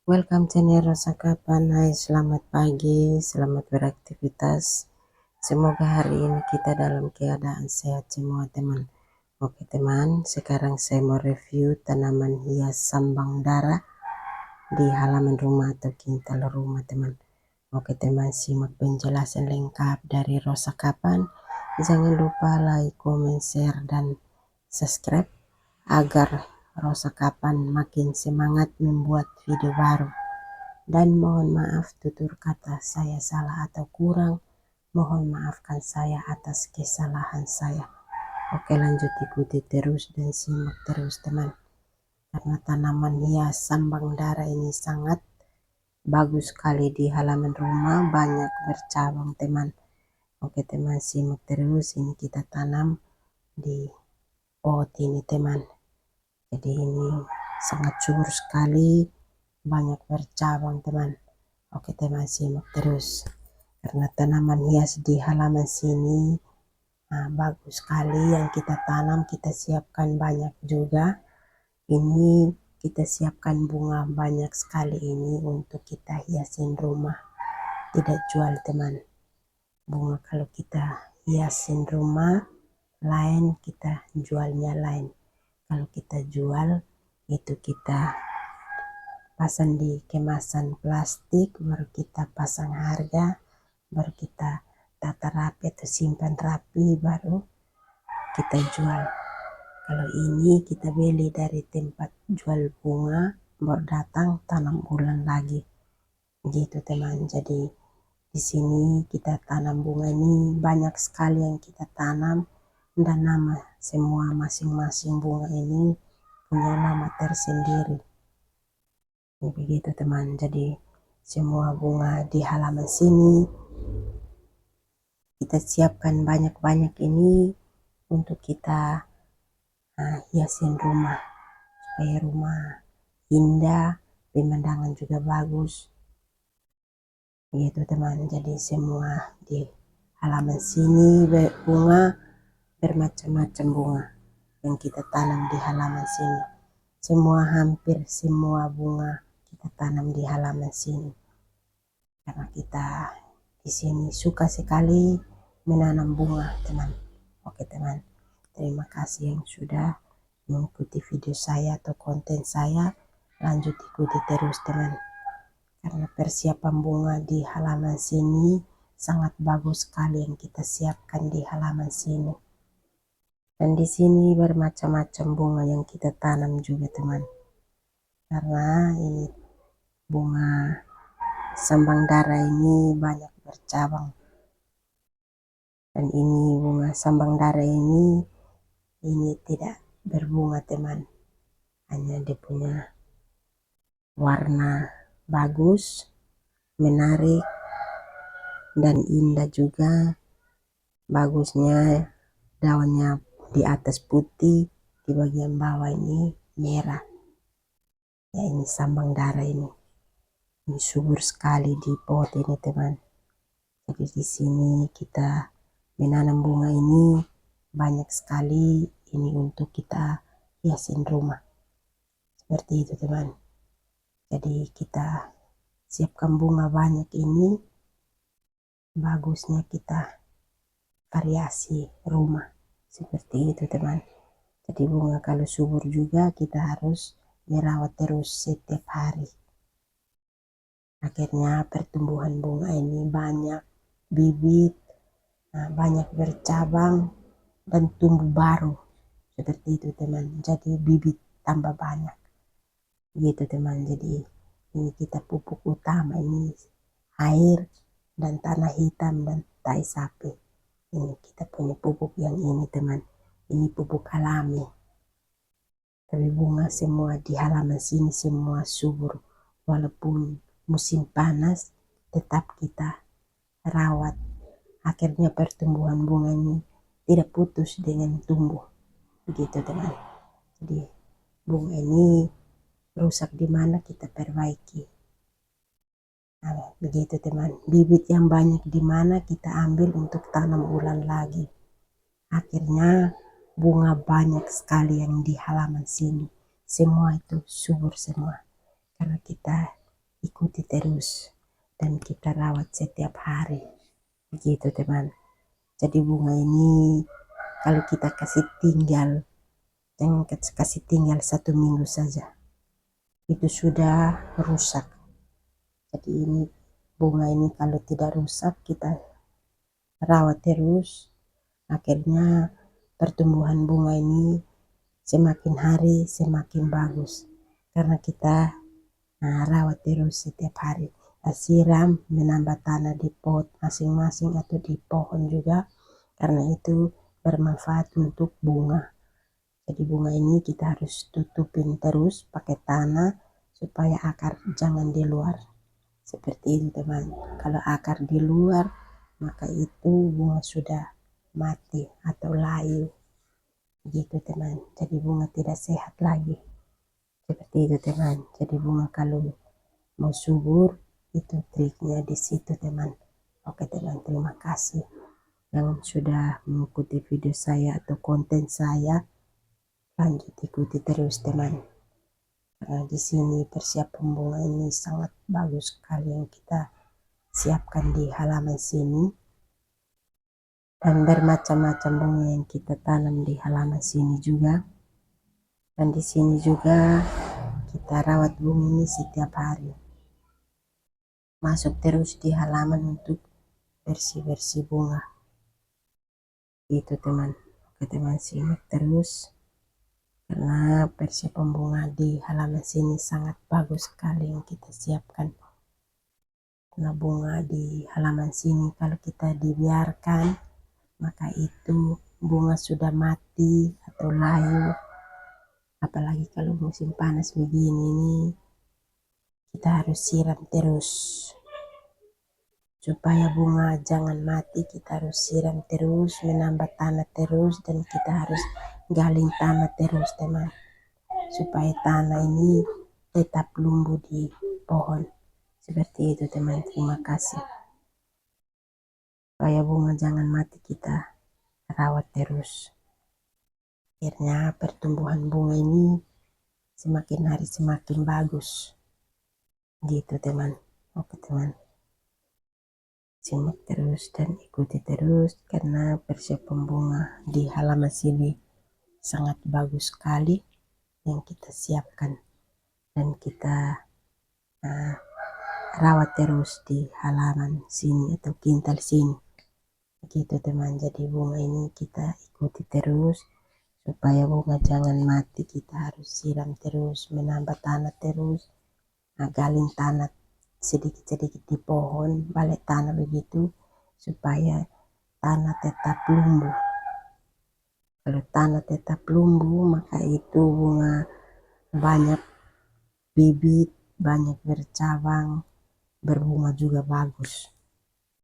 Welcome channel Rosa Kapan. Hai, selamat pagi, selamat beraktivitas. Semoga hari ini kita dalam keadaan sehat semua teman. Oke teman, sekarang saya mau review tanaman hias sambang dara di halaman rumah atau kintal rumah teman. Oke teman, simak penjelasan lengkap dari Rosa Kapan. Jangan lupa like, comment, share, dan subscribe agar Rosa Kapan makin semangat membuat video baru. Dan mohon maaf tutur kata saya salah atau kurang, mohon maafkan saya atas kesalahan saya. Oke, lanjut ikuti terus dan simak terus teman, karena tanaman hias sambang dara ini sangat bagus sekali di halaman rumah, banyak bercabang teman. Oke teman, simak terus. Ini kita tanam di pot ini teman, jadi ini sangat subur sekali, banyak bercabang teman. Oke teman, simak terus, karena tanaman hias di halaman sini bagus sekali yang kita tanam. Kita siapkan banyak juga, ini kita siapkan bunga banyak sekali ini untuk kita hiasin rumah, tidak jual teman. Bunga kalau kita hiasin rumah lain, kita jualnya lain. Kalau kita jual itu kita pasang di kemasan plastik, baru kita pasang harga, baru kita tata rapi atau simpan rapi, baru kita jual. Kalau ini kita beli dari tempat jual bunga, baru datang tanam bulan lagi gitu teman. Jadi di sini kita tanam bunga ini banyak sekali yang kita tanam, dan nama semua masing-masing bunga ini punya nama tersendiri. Begitu teman, jadi semua bunga di halaman sini kita siapkan banyak-banyak ini untuk kita hiasin rumah, supaya rumah indah, pemandangan juga bagus gitu teman. Jadi semua di halaman sini bunga bermacam-macam bunga yang kita tanam di halaman sini. Semua, hampir semua bunga kita tanam di halaman sini, karena kita di sini suka sekali menanam bunga teman. Oke teman, terima kasih yang sudah mengikuti video saya atau konten saya. Lanjut ikuti terus teman, karena persiapan bunga di halaman sini sangat bagus sekali yang kita siapkan di halaman sini. Dan di sini bermacam-macam bunga yang kita tanam juga teman, karena ini bunga sambang dara ini banyak bercabang. Dan ini bunga sambang dara ini tidak berbunga teman, hanya dia punya warna bagus, menarik, dan indah juga. Bagusnya daunnya di atas putih, di bagian bawah ini merah. Ya, ini sambang dara ini subur sekali di pot ini teman. Jadi di sini kita menanam bunga ini banyak sekali, ini untuk kita hiasin rumah seperti itu teman. Jadi kita siapkan bunga banyak ini, bagusnya kita variasi rumah seperti itu teman. Jadi bunga kalau subur juga kita harus merawat terus setiap hari. Akhirnya pertumbuhan bunga ini banyak bibit, banyak bercabang dan tumbuh baru seperti itu teman. Jadi bibit tambah banyak gitu teman. Jadi ini kita pupuk utama ini air dan tanah hitam dan tai sapi. Ini kita punya pupuk yang ini teman, ini pupuk alami. Tapi bunga semua di halaman sini semua subur, walaupun musim panas tetap kita rawat. Akhirnya pertumbuhan bunga ini tidak putus dengan tumbuh begitu teman. Jadi bunga ini rusak di mana kita perbaiki. Nah, begitu teman, bibit yang banyak di mana kita ambil untuk tanam ulang lagi. Akhirnya bunga banyak sekali yang di halaman sini, semua itu subur semua, karena kita ikuti terus dan kita rawat setiap hari, begitu teman. Jadi bunga ini kalau kita kasih tinggal, jangan kasih tinggal 1 minggu saja, itu sudah rusak. Jadi ini bunga ini kalau tidak rusak kita rawat terus, akhirnya pertumbuhan bunga ini semakin hari semakin bagus karena kita rawat terus setiap hari, siram, menambah tanah di pot masing-masing atau di pohon juga, karena itu bermanfaat untuk bunga. Jadi bunga ini kita harus tutupin terus pakai tanah supaya akar jangan di luar, seperti itu teman. Kalau akar di luar maka itu bunga sudah mati atau layu, begitu teman. Jadi bunga tidak sehat lagi, seperti itu teman. Jadi bunga kalau mau subur itu triknya di situ teman. Oke teman, terima kasih yang sudah mengikuti video saya atau konten saya. Lanjut ikuti terus teman, karena di sini persiapan bunga ini sangat bagus sekali yang kita siapkan di halaman sini, dan bermacam-macam bunga yang kita tanam di halaman sini juga. Dan di sini juga kita rawat bunga ini setiap hari, masuk terus di halaman untuk bersih-bersih bunga, itu teman. Oke teman, simak terus karena persiapan bunga di halaman sini sangat bagus sekali yang kita siapkan. Karena bunga di halaman sini kalau kita dibiarkan maka itu bunga sudah mati atau layu. Apalagi kalau musim panas begini nih, kita harus siram terus supaya bunga jangan mati. Kita harus siram terus, menambah tanah terus, dan kita harus galing tanah terus teman, supaya tanah ini tetap lumbuh di pohon, seperti itu teman. Terima kasih. Supaya bunga jangan mati kita rawat terus, akhirnya pertumbuhan bunga ini semakin hari semakin bagus, gitu teman. Oke teman, simak terus dan ikuti terus karena persiapan bunga di halaman sini sangat bagus sekali yang kita siapkan dan kita rawat terus di halaman sini atau kintal sini, begitu teman. Jadi bunga ini kita ikuti terus supaya bunga jangan mati. Kita harus siram terus, menambah tanah terus, galing tanah sedikit-sedikit di pohon, balik tanah begitu supaya tanah tetap lumbuh. Kalau tanah tetap lumbuh maka itu bunga banyak bibit, banyak bercabang, berbunga juga bagus.